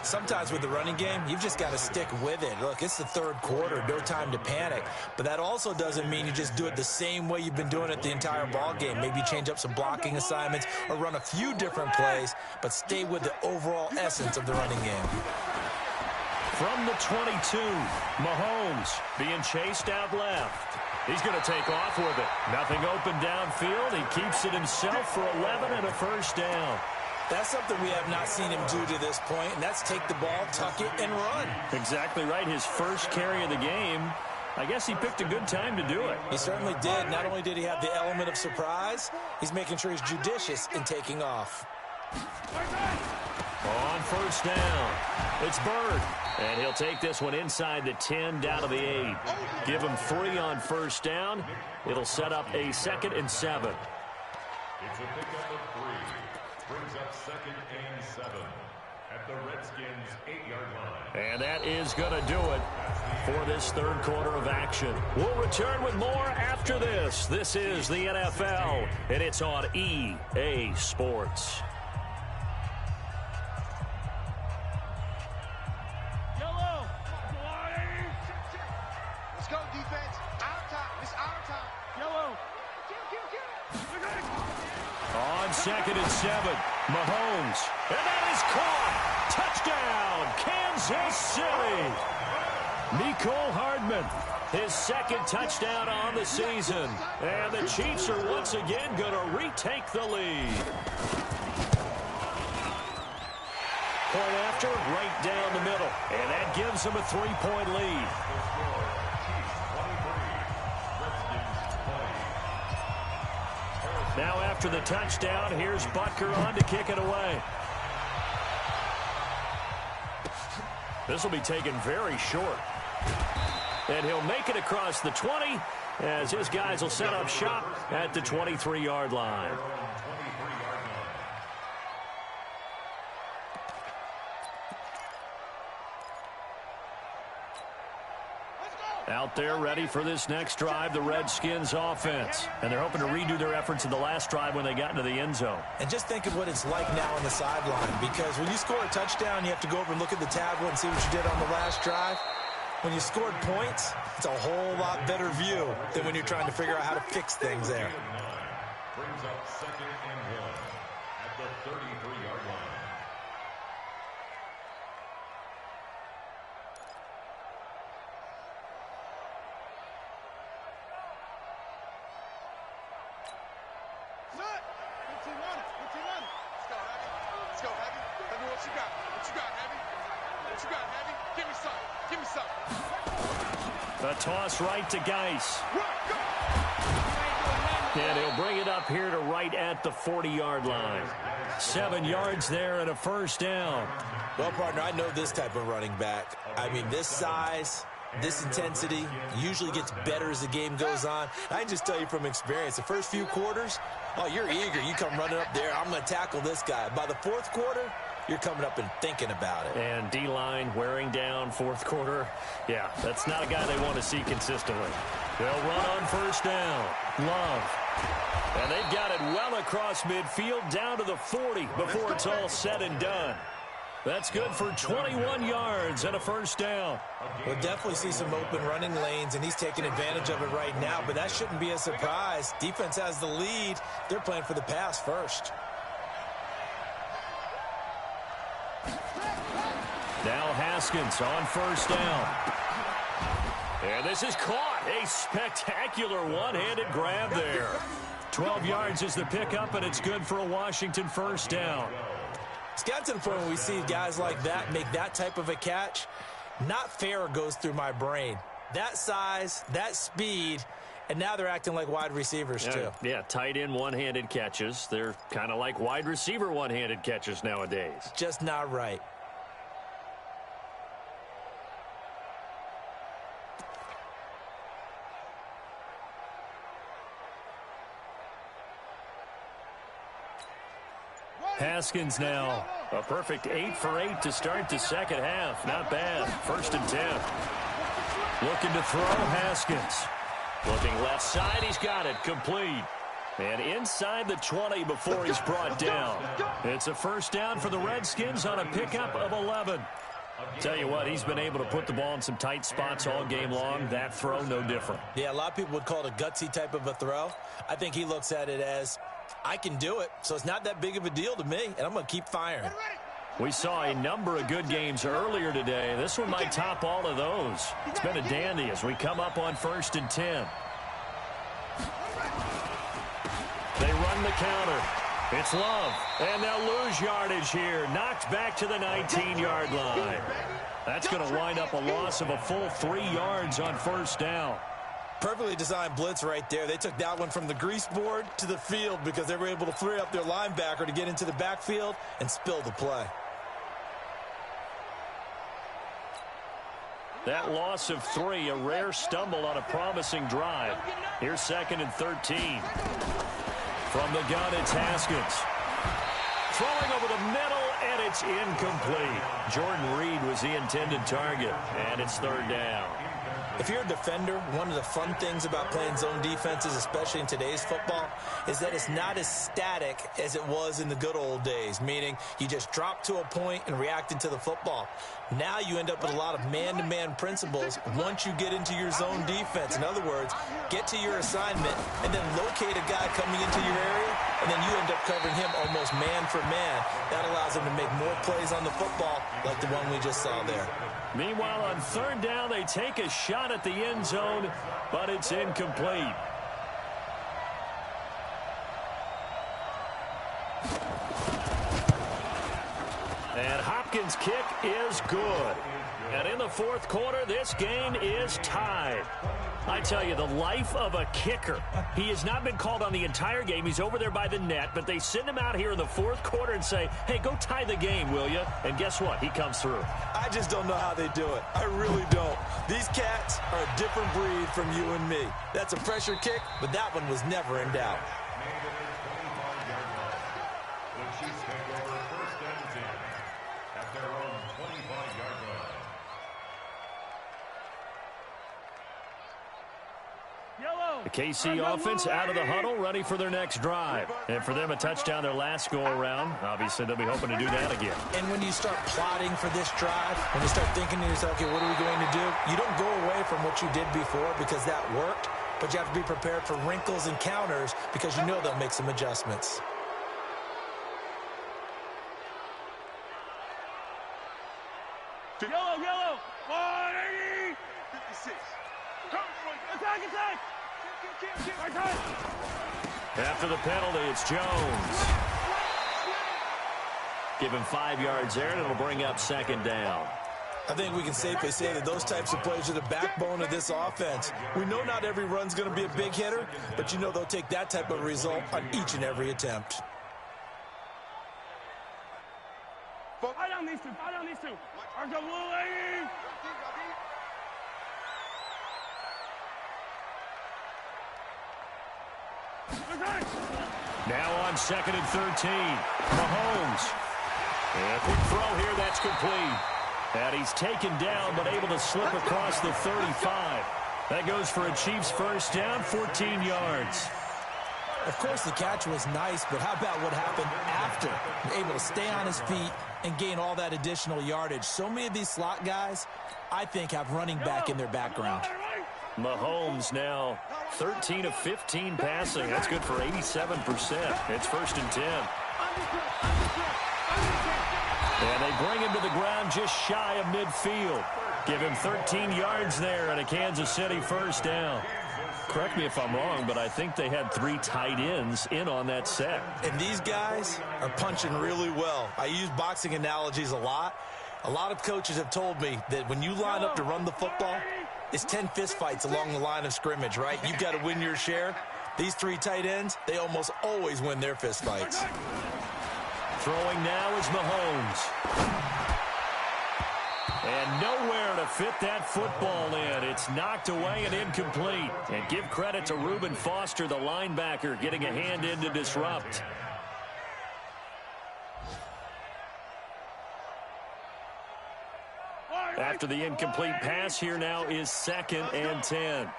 Sometimes with the running game, you've just got to stick with it. Look, it's the 3rd quarter, no time to panic. But that also doesn't mean you just do it the same way you've been doing it the entire ball game. Maybe change up some blocking assignments or run a few different plays, but stay with the overall essence of the running game. From the 22, Mahomes being chased out left. He's going to take off with it. Nothing open downfield. He keeps it himself for 11 and a first down. That's something we have not seen him do to this point, and that's take the ball, tuck it, and run. Exactly right. His first carry of the game. I guess he picked a good time to do it. He certainly did. Not only did he have the element of surprise, he's making sure he's judicious in taking off. On first down, it's Bird. And he'll take this one inside the 10 down to the 8. Give him 3 on first down. It'll set up a 2nd and 7. It's a pickup of 3. Brings up 2nd and 7 at the Redskins' 8-yard line. And that is going to do it for this 3rd quarter of action. We'll return with more after this. This is the NFL, and it's on EA Sports. Yellow. Let's go, defense. Our time. It's our time. Yellow. On 2nd and 7, Mahomes. And that is caught. Touchdown, Kansas City. Mecole Hardman, his 2nd touchdown on the season. And the Chiefs are once again going to retake the lead. Point after, right down the middle. And that gives them a 3-point lead. Now after the touchdown, here's Butker on to kick it away. This will be taken very short. And he'll make it across the 20 as his guys will set up shop at the 23-yard line. Out there ready for this next drive, the Redskins offense. And they're hoping to redo their efforts in the last drive when they got into the end zone. And just think of what it's like now on the sideline, because when you score a touchdown, you have to go over and look at the tablet and see what you did on the last drive. When you scored points, it's a whole lot better view than when you're trying to figure out how to fix things there. Brings up 2nd and 1 at the 33-yard line. Let's go, Heavy. Tell me what you got. What you got, Heavy? What you got, Heavy? Give me some. Give me some. The toss right to Geis. Run, go! And he'll bring it up here to right at the 40-yard line. 7 yards there and a first down. Well, partner, I know this type of running back. I mean, this size, this intensity usually gets better as the game goes on. I can just tell you from experience, the first few quarters, oh, you're eager. You come running up there, I'm going to tackle this guy. By the fourth quarter, you're coming up and thinking about it. And D-line wearing down fourth quarter. Yeah, that's not a guy they want to see consistently. They'll run on first down. Love. And they've got it well across midfield down to the 40 before it's all said and done. That's good for 21 yards and a first down. We'll definitely see some open running lanes, and he's taking advantage of it right now, but that shouldn't be a surprise. Defense has the lead. They're playing for the pass first. Now Haskins on first down. And this is caught. A spectacular one-handed grab there. 12 yards is the pickup, and it's good for a Washington first down. It's got to the point where we see guys like that make that type of a catch. Not fair goes through my brain. That size, that speed, and now they're acting like wide receivers too. Yeah, tight end one-handed catches. They're kind of like wide receiver one-handed catches nowadays. Just not right. Haskins now. A perfect 8 for 8 to start the second half. Not bad. 1st and 10. Looking to throw, Haskins. Looking left side, he's got it. Complete. And inside the 20 before he's brought down. It's a first down for the Redskins on a pickup of 11. Tell you what, he's been able to put the ball in some tight spots all game long. That throw, no different. Yeah, a lot of people would call it a gutsy type of a throw. I think he looks at it as, I can do it, so it's not that big of a deal to me, and I'm going to keep firing. We saw a number of good games earlier today. This one might top all of those. It's been a dandy as we come up on 1st and 10. They run the counter. It's Love, and they'll lose yardage here. Knocked back to the 19-yard line. That's going to wind up a loss of a full 3 yards on first down. Perfectly designed blitz right there. They took that one from the grease board to the field because they were able to free up their linebacker to get into the backfield and spill the play. That loss of 3, a rare stumble on a promising drive. Here's 2nd and 13. From the gun, it's Haskins. Throwing over the middle, and it's incomplete. Jordan Reed was the intended target, and it's 3rd down. If you're a defender, one of the fun things about playing zone defenses, especially in today's football, is that it's not as static as it was in the good old days, meaning you just drop to a point and react into the football. Now you end up with a lot of man-to-man principles once you get into your zone defense. In other words, get to your assignment and then locate a guy coming into your area, and then you end up covering him almost man for man. That allows him to make more plays on the football like the one we just saw there. Meanwhile, on 3rd down, they take a shot at the end zone, but it's incomplete. And Hopkins' kick is good. And in the 4th quarter, this game is tied. I tell you, the life of a kicker. He has not been called on the entire game. He's over there by the net, but they send him out here in the 4th quarter and say, hey, go tie the game, will you? And guess what? He comes through. I just don't know how they do it. I really don't. These cats are a different breed from you and me. That's a pressure kick, but that one was never in doubt. The Chiefs take over 1st and 10 at their own 25-yard line. The KC offense out of the huddle, ready for their next drive. And for them, a touchdown their last go-around. Obviously, they'll be hoping to do that again. And when you start plotting for this drive, when you start thinking to yourself, okay, what are we going to do? You don't go away from what you did before because that worked, but you have to be prepared for wrinkles and counters because you know they'll make some adjustments. Yellow. 180. 56. Attack. After the penalty, it's Jones. Give him 5 yards there, and it'll bring up 2nd down. I think we can safely say that those types of plays are the backbone of this offense. We know not every run's going to be a big hitter, but you know they'll take that type of result on each and every attempt. Fire down these two. Fire down these two. Arms up, little lady. Now on 2nd and 13. Mahomes. And a quick throw here, that's complete. And he's taken down, but able to slip across the 35. That goes for a Chiefs first down, 14 yards. Of course, the catch was nice, but how about what happened after? Able to stay on his feet and gain all that additional yardage. So many of these slot guys, I think, have running back in their background. Mahomes now 13 of 15 passing. That's good for 87%. It's 1st and 10. And they bring him to the ground just shy of midfield. Give him 13 yards there and a Kansas City first down. Correct me if I'm wrong, but I think they had 3 tight ends in on that set. And these guys are punching really well. I use boxing analogies a lot. A lot of coaches have told me that when you line up to run the football, it's 10 fistfights along the line of scrimmage, right? You've got to win your share. These 3 tight ends, they almost always win their fistfights. Throwing now is Mahomes. And nowhere to fit that football in. It's knocked away and incomplete. And give credit to Reuben Foster, the linebacker, getting a hand in to disrupt. After the incomplete pass, here now is 2nd and 10.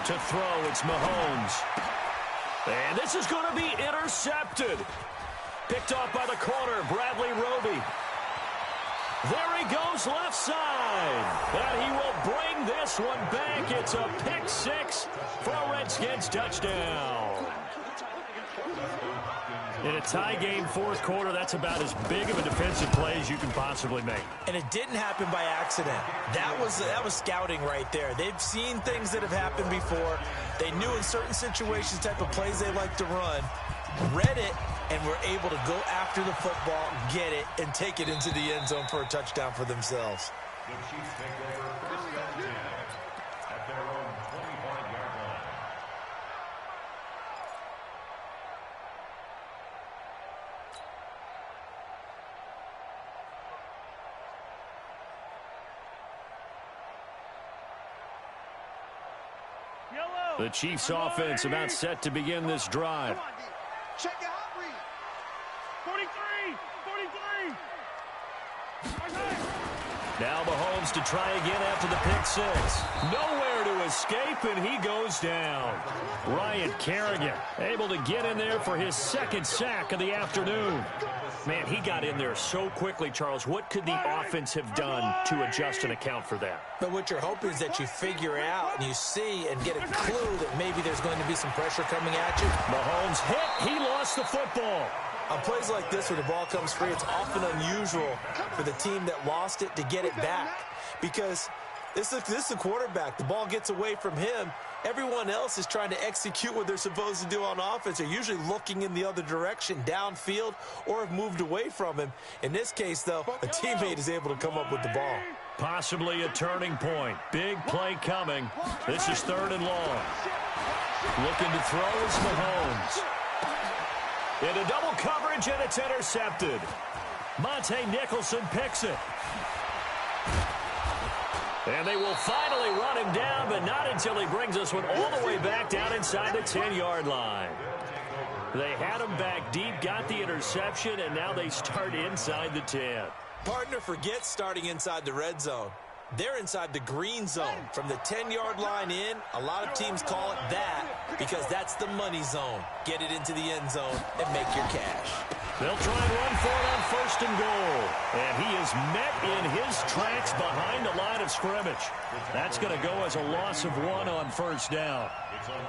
To throw, it's Mahomes. And this is going to be intercepted. Picked off by the corner, Bradley Roby. There he goes left side. And he will bring this one back. It's a pick 6 for a Redskins touchdown. In a tie game, 4th quarter, that's about as big of a defensive play as you can possibly make. And it didn't happen by accident. That was scouting right there. They've seen things that have happened before. They knew in certain situations type of plays they like to run, read it, and were able to go after the football, get it, and take it into the end zone for a touchdown for themselves. The Chiefs take over 1st and 10 at their own 25-yard line. The Chiefs offense about set to begin this drive. Check it out, Reed. 43. Now Mahomes to try again after the pick 6. Nowhere to escape, and he goes down. Ryan Kerrigan able to get in there for his 2nd sack of the afternoon. Man, he got in there so quickly, Charles. What could the offense have done to adjust and account for that? But what you're hoping is that you figure out and you see and get a clue that maybe there's going to be some pressure coming at you. Mahomes hit. He lost the football. On plays like this where the ball comes free, it's often unusual for the team that lost it to get it back. Because this is the quarterback. The ball gets away from him. Everyone else is trying to execute what they're supposed to do on offense. They're usually looking in the other direction, downfield, or have moved away from him. In this case, though, a teammate is able to come up with the ball. Possibly a turning point. Big play coming. This is 3rd and long. Looking to throw is Mahomes. Into double coverage, and it's intercepted. Monte Nicholson picks it. And they will finally run him down, but not until he brings this one all the way back down inside the 10-yard line. They had him back deep, got the interception, and now they start inside the 10. Partner forgets starting inside the red zone. They're inside the green zone. From the 10-yard line in, a lot of teams call it that because that's the money zone. Get it into the end zone and make your cash. They'll try and run for it on 1st and goal. And he is met in his tracks behind the line of scrimmage. That's going to go as a loss of 1 on 1st down.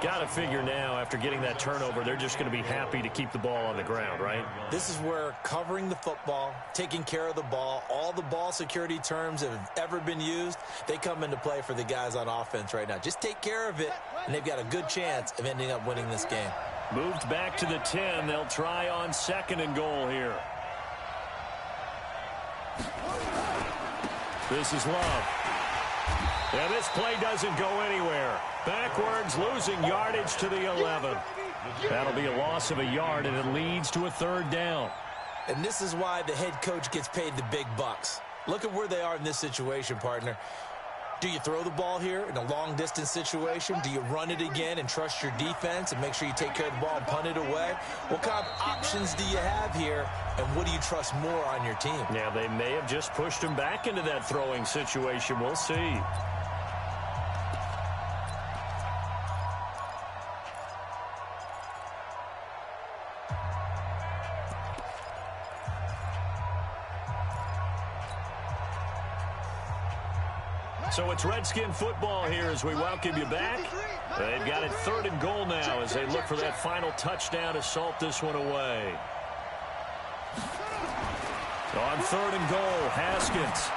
Got to figure now, after getting that turnover, they're just going to be happy to keep the ball on the ground, right? This is where covering the football, taking care of the ball, all the ball security terms that have ever been used, they come into play for the guys on offense right now. Just take care of it, and they've got a good chance of ending up winning this game. Moved back to the 10. They'll try on 2nd and goal here. This is Love. And this play doesn't go anywhere. Backwards, losing yardage to the 11. That'll be a loss of a yard, and it leads to a 3rd down. And this is why the head coach gets paid the big bucks. Look at where they are in this situation, partner. Do you throw the ball here in a long-distance situation? Do you run it again and trust your defense and make sure you take care of the ball and punt it away? What kind of options do you have here, and what do you trust more on your team? Yeah, they may have just pushed him back into that throwing situation. We'll see. So it's Redskin football here as we welcome you back. They've got it 3rd and goal now as they look for that final touchdown to salt this one away. On 3rd and goal, Haskins.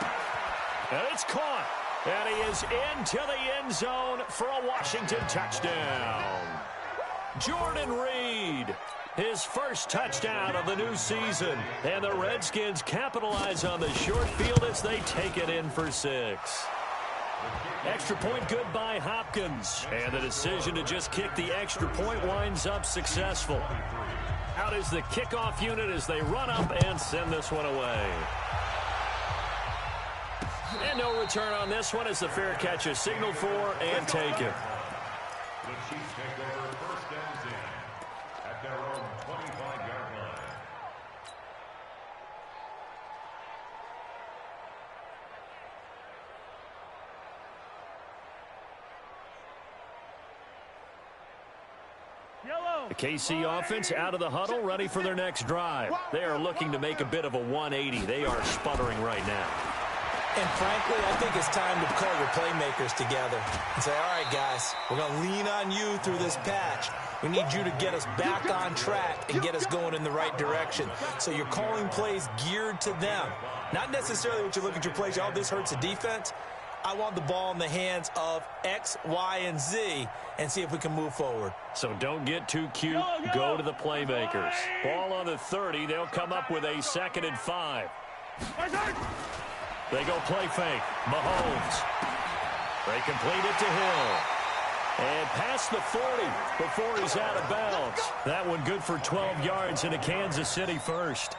And it's caught. And he is into the end zone for a Washington touchdown. Jordan Reed, his first touchdown of the new season. And the Redskins capitalize on the short field as they take it in for 6. Extra point good by Hopkins. And the decision to just kick the extra point winds up successful. Out is the kickoff unit as they run up and send this one away. And no return on this one as the fair catch is signaled for and taken. The Chiefs take over 1st and 10 at their own 25-yard line. The KC offense out of the huddle, ready for their next drive. They are looking to make a bit of a 180. They are sputtering right now. And frankly, I think it's time to call your playmakers together and say, all right, guys, we're going to lean on you through this patch. We need you to get us back on track and get us going in the right direction. So you're calling plays geared to them. Not necessarily what you look at your plays, oh, this hurts the defense. I want the ball in the hands of X, Y, and Z and see if we can move forward. So don't get too cute. Go to the playmakers. Ball on the 30. They'll come up with a 2nd and 5. They go play fake. Mahomes. They complete it to Hill. And past the 40 before he's out of bounds. That one good for 12 yards into Kansas City first.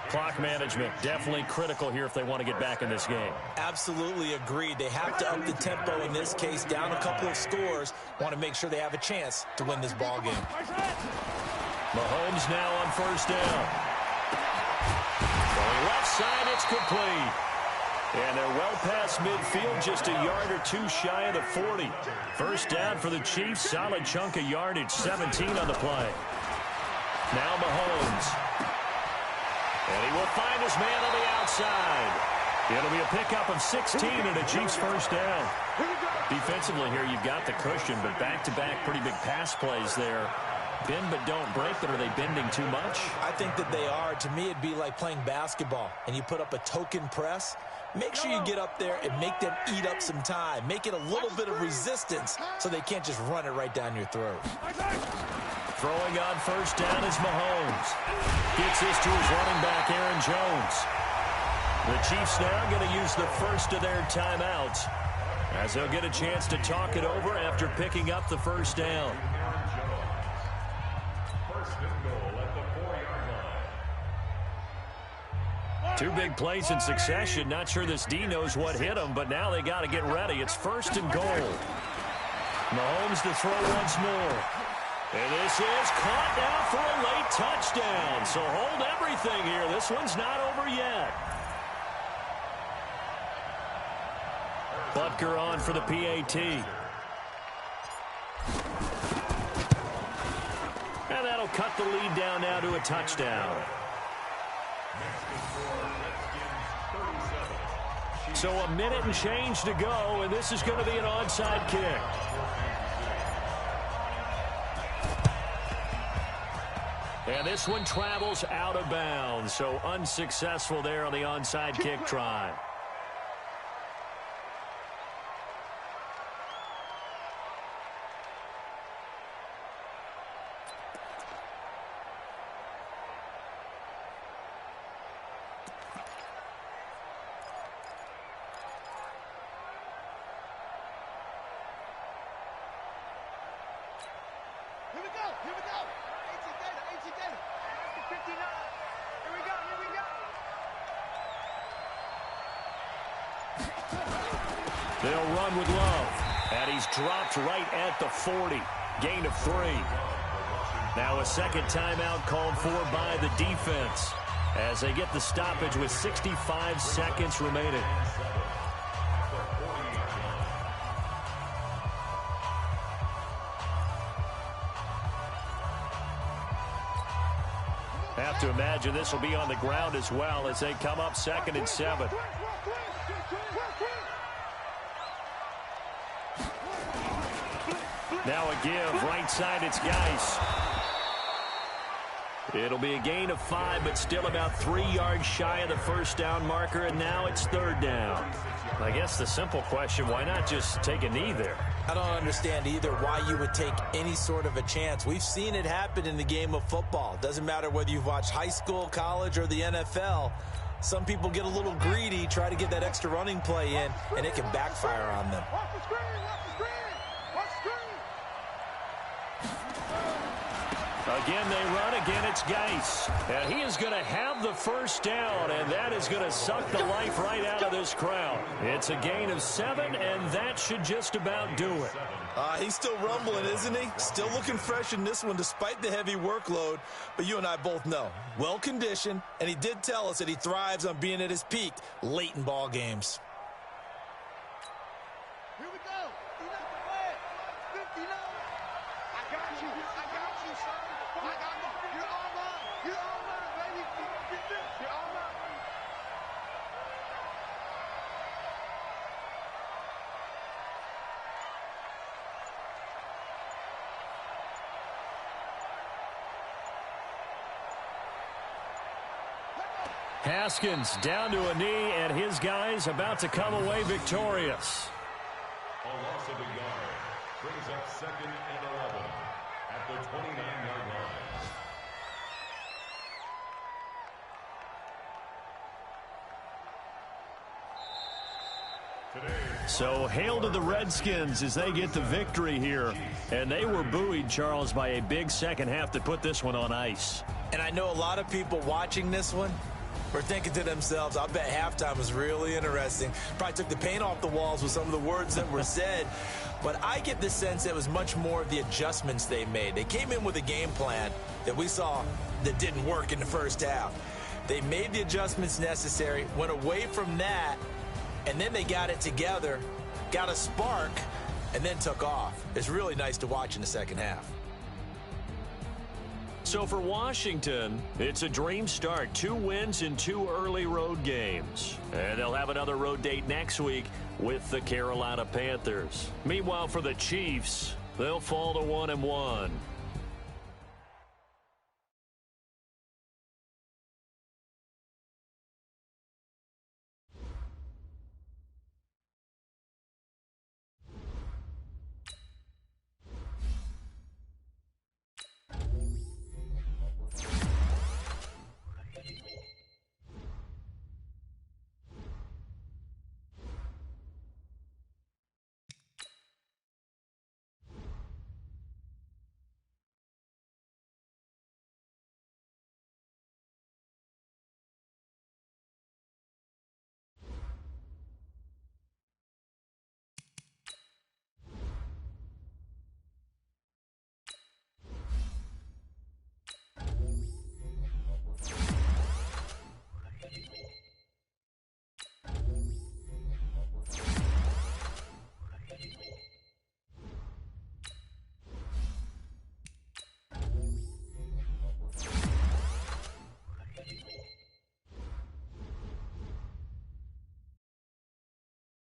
Clock management definitely critical here if they want to get back in this game. Absolutely agreed. They have to up the tempo in this case, down a couple of scores. Want to make sure they have a chance to win this ball game. Mahomes now on 1st down. Going left side, it's complete. And they're well past midfield, just a yard or two shy of the 40. 1st down for the Chiefs, solid chunk of yardage, 17 on the play. Now Mahomes. And he will find his man on the outside. It'll be a pickup of 16 and a Chiefs 1st down. Defensively here, you've got the cushion, but back-to-back pretty big pass plays there. Bend but don't break, but are they bending too much? I think that they are. To me, it'd be like playing basketball, and you put up a token press. Make sure you get up there and make them eat up some time. Make it a little bit of resistance so they can't just run it right down your throat. Throwing on 1st down is Mahomes. Gets this to his running back, Aaron Jones. The Chiefs now going to use the first of their timeouts as they'll get a chance to talk it over after picking up the 1st down. 1st and goal at the 4-yard line. 2 big plays in succession. Not sure this D knows what hit him, but now they got to get ready. It's 1st and goal. Mahomes to throw once more. And this is caught now for a late touchdown. So hold everything here. This one's not over yet. Butker on for the PAT. And that'll cut the lead down now to a touchdown. So a minute and change to go, and this is going to be an onside kick. And this one travels out of bounds, so unsuccessful there on the onside kick try. go. Here we go. 18 Gator. 18 Gator. 59. Here we go. Here we go. They'll run with Love. And he's dropped right at the 40. Gain of 3. Now a second timeout called for by the defense as they get the stoppage with 65 seconds remaining. Have to imagine this will be on the ground as well as they come up 2nd and 7. Now a give, right side, it's Geis. It'll be a gain of 5, but still about 3 yards shy of the first down marker, and now it's 3rd down. I guess the simple question, why not just take a knee there? I don't understand either why you would take any sort of a chance. We've seen it happen in the game of football. Doesn't matter whether you've watched high school, college, or the NFL. Some people get a little greedy, try to get that extra running play in, and it can backfire on them. Watch the screen. Watch the screen. Watch the screen. Again, they run. Again, it's Geis. And he is going to have the first down, and that is going to suck the life right out of this crowd. It's a gain of 7, and that should just about do it. He's still rumbling, isn't he? Still looking fresh in this one despite the heavy workload. But you and I both know, well-conditioned, and he did tell us that he thrives on being at his peak late in ball games. Here we go. 59. I got you. I got you, son. I got you. You're all mine. You're all mine, baby. You're all mine. Haskins down to a knee, and his guys about to come away victorious. A loss of a yard brings up 2nd and 11 at the 29-yard line. So hail to the Redskins as they get the victory here. And they were buoyed, Charles, by a big second half to put this one on ice. And I know a lot of people watching this one were thinking to themselves, I bet halftime was really interesting. Probably took the paint off the walls with some of the words that were said. But I get the sense it was much more of the adjustments they made. They came in with a game plan that we saw that didn't work in the first half. They made the adjustments necessary, went away from that, and then they got it together, got a spark, and then took off. It's really nice to watch in the second half. So for Washington, it's a dream start. 2 wins in 2 early road games. And they'll have another road date next week with the Carolina Panthers. Meanwhile, for the Chiefs, they'll fall to 1-1.